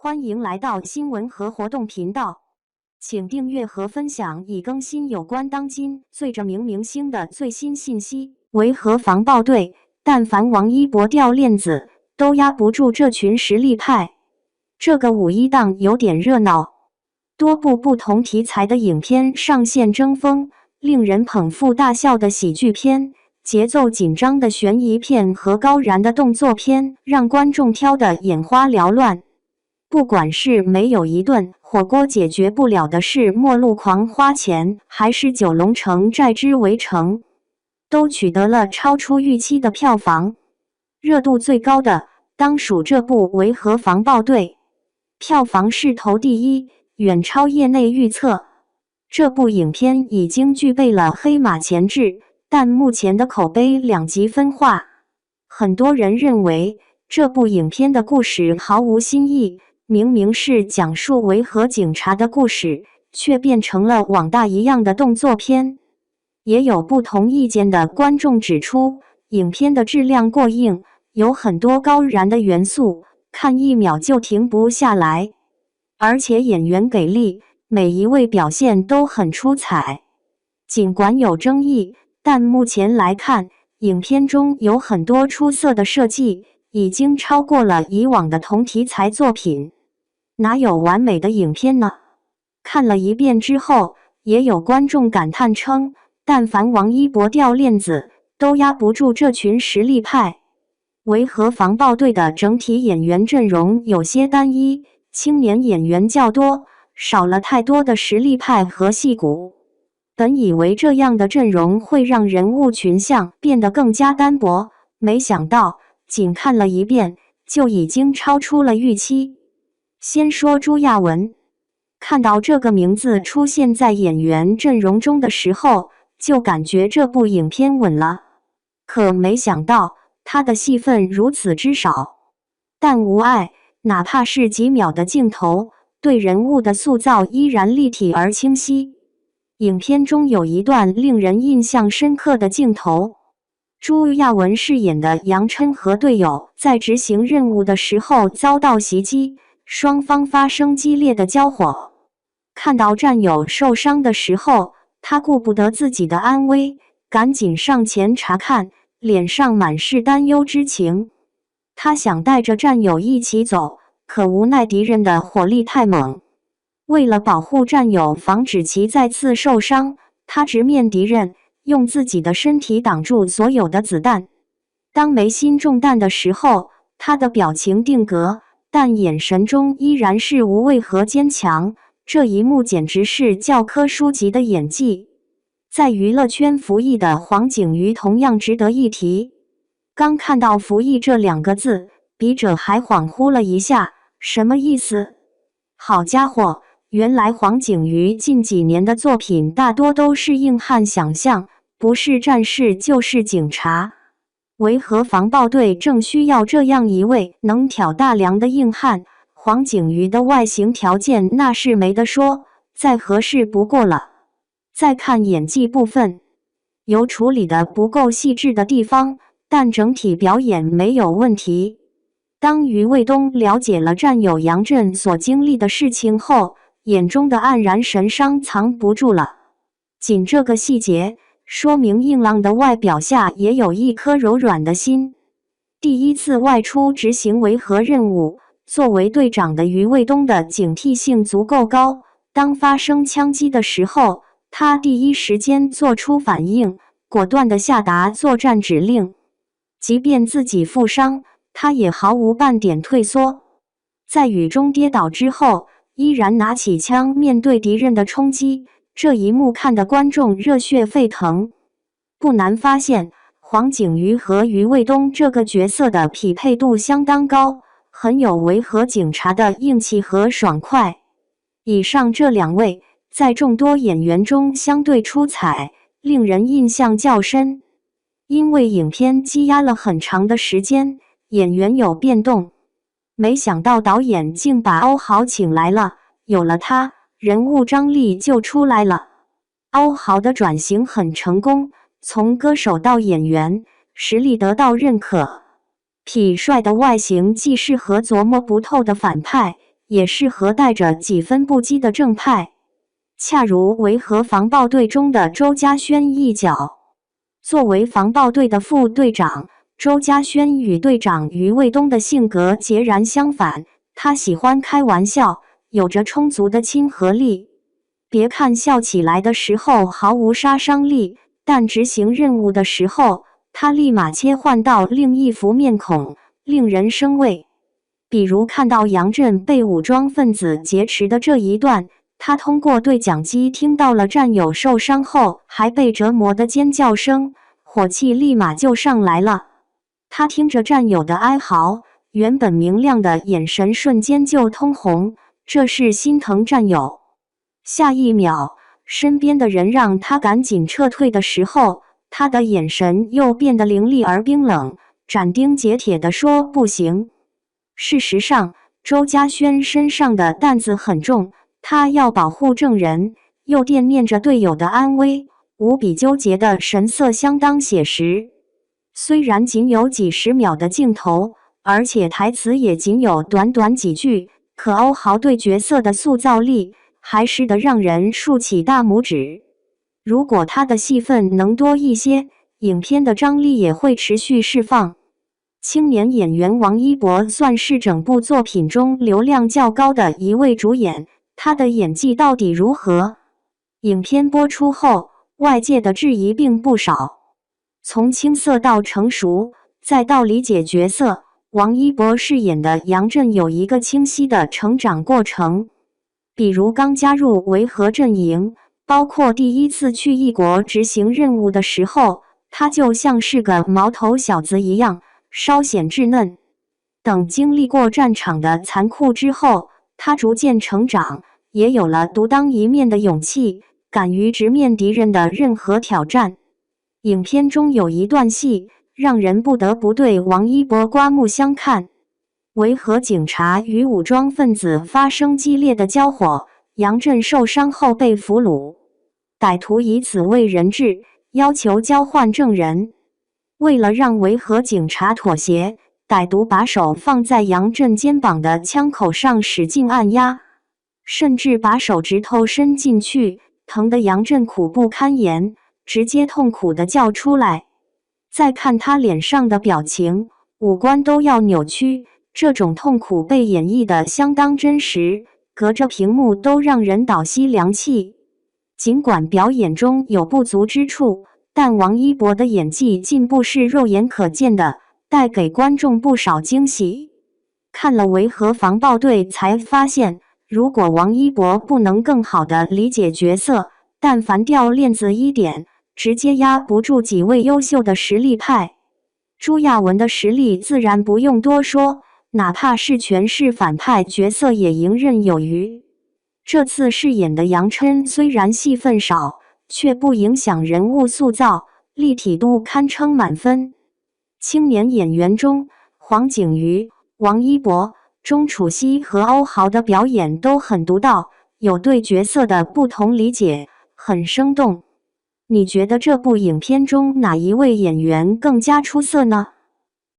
欢迎来到新闻和活动频道，请订阅和分享已更新有关当今最着名明星的最新信息。维和防暴队，但凡王一博掉链子，都压不住这群实力派。这个五一档有点热闹，多部不同题材的影片上线争锋，令人捧腹大笑的喜剧片，节奏紧张的悬疑片和高燃的动作片，让观众挑得眼花缭乱。不管是没有一顿火锅解决不了的事，末路狂花钱，还是九龙城寨之围城，都取得了超出预期的票房。热度最高的当属这部《维和防暴队》，票房势头第一，远超业内预测。这部影片已经具备了黑马潜质，但目前的口碑两极分化。很多人认为这部影片的故事毫无新意，明明是讲述维和警察的故事，却变成了网大一样的动作片。也有不同意见的观众指出，影片的质量过硬，有很多高燃的元素，看一秒就停不下来。而且演员给力，每一位表现都很出彩。尽管有争议，但目前来看，影片中有很多出色的设计，已经超过了以往的同题材作品。哪有完美的影片呢？看了一遍之后，也有观众感叹称，但凡王一博掉链子，都压不住这群实力派。维和防暴队的整体演员阵容有些单一，青年演员较多，少了太多的实力派和戏骨。本以为这样的阵容会让人物群像变得更加单薄，没想到仅看了一遍，就已经超出了预期。先说朱亚文，看到这个名字出现在演员阵容中的时候，就感觉这部影片稳了。可没想到他的戏份如此之少，但无碍，哪怕是几秒的镜头，对人物的塑造依然立体而清晰。影片中有一段令人印象深刻的镜头，朱亚文饰演的杨琛和队友在执行任务的时候遭到袭击，双方发生激烈的交火。看到战友受伤的时候，他顾不得自己的安危，赶紧上前查看，脸上满是担忧之情。他想带着战友一起走，可无奈敌人的火力太猛。为了保护战友，防止其再次受伤，他直面敌人，用自己的身体挡住所有的子弹。当眉心中弹的时候，他的表情定格，但眼神中依然是无畏和坚强。这一幕简直是教科书级的演技。在娱乐圈服役的黄景瑜同样值得一提。刚看到服役这两个字，笔者还恍惚了一下，什么意思？好家伙，原来黄景瑜近几年的作品大多都是硬汉想象，不是战士就是警察。维和防暴队正需要这样一位能挑大梁的硬汉，黄景瑜的外形条件那是没得说，再合适不过了。再看演技部分，有处理的不够细致的地方，但整体表演没有问题。当于卫东了解了战友杨震所经历的事情后，眼中的黯然神伤藏不住了。仅这个细节，说明硬朗的外表下也有一颗柔软的心。第一次外出执行维和任务，作为队长的于卫东的警惕性足够高，当发生枪击的时候，他第一时间做出反应，果断地下达作战指令。即便自己负伤，他也毫无半点退缩。在雨中跌倒之后，依然拿起枪面对敌人的冲击，这一幕看得观众热血沸腾。不难发现，黄景瑜和于卫东这个角色的匹配度相当高，很有维和警察的硬气和爽快。以上这两位在众多演员中相对出彩，令人印象较深。因为影片积压了很长的时间，演员有变动，没想到导演竟把欧豪请来了，有了他，人物张力就出来了。欧豪的转型很成功，从歌手到演员，实力得到认可。痞帅的外形既适合琢磨不透的反派，也适合带着几分不羁的正派，恰如维和防暴队中的周家轩一角。作为防暴队的副队长，周家轩与队长于卫东的性格截然相反，他喜欢开玩笑，有着充足的亲和力。别看笑起来的时候毫无杀伤力，但执行任务的时候，他立马切换到另一副面孔，令人生畏。比如看到杨震被武装分子劫持的这一段，他通过对讲机听到了战友受伤后还被折磨的尖叫声，火气立马就上来了。他听着战友的哀嚎，原本明亮的眼神瞬间就通红，这是心疼战友。下一秒，身边的人让他赶紧撤退的时候，他的眼神又变得凌厉而冰冷，斩钉截铁地说不行。事实上，周家轩身上的担子很重，他要保护证人，又惦念着队友的安危，无比纠结的神色相当写实。虽然仅有几十秒的镜头，而且台词也仅有短短几句，可欧豪对角色的塑造力还是得让人竖起大拇指。如果他的戏份能多一些，影片的张力也会持续释放。青年演员王一博算是整部作品中流量较高的一位主演，他的演技到底如何？影片播出后，外界的质疑并不少。从青涩到成熟，再到理解角色，王一博饰演的杨震有一个清晰的成长过程。比如刚加入维和阵营，包括第一次去异国执行任务的时候，他就像是个毛头小子一样，稍显稚嫩。等经历过战场的残酷之后，他逐渐成长，也有了独当一面的勇气，敢于直面敌人的任何挑战。影片中有一段戏，让人不得不对王一博刮目相看。维和警察与武装分子发生激烈的交火，杨震受伤后被俘虏，歹徒以此为人质，要求交换证人。为了让维和警察妥协，歹徒把手放在杨震肩膀的枪口上使劲按压，甚至把手指头伸进去，疼得杨震苦不堪言，直接痛苦地叫出来。再看他脸上的表情，五官都要扭曲，这种痛苦被演绎得相当真实，隔着屏幕都让人倒吸凉气。尽管表演中有不足之处，但王一博的演技进步是肉眼可见的，带给观众不少惊喜。看了维和防暴队才发现，如果王一博不能更好地理解角色，但凡掉链子一点，直接压不住几位优秀的实力派。朱亚文的实力自然不用多说，哪怕是全是反派角色也游刃有余。这次饰演的杨琛虽然戏份少，却不影响人物塑造，立体度堪称满分。青年演员中，黄景瑜、王一博、钟楚曦和欧豪的表演都很独到，有对角色的不同理解，很生动。你觉得这部影片中哪一位演员更加出色呢？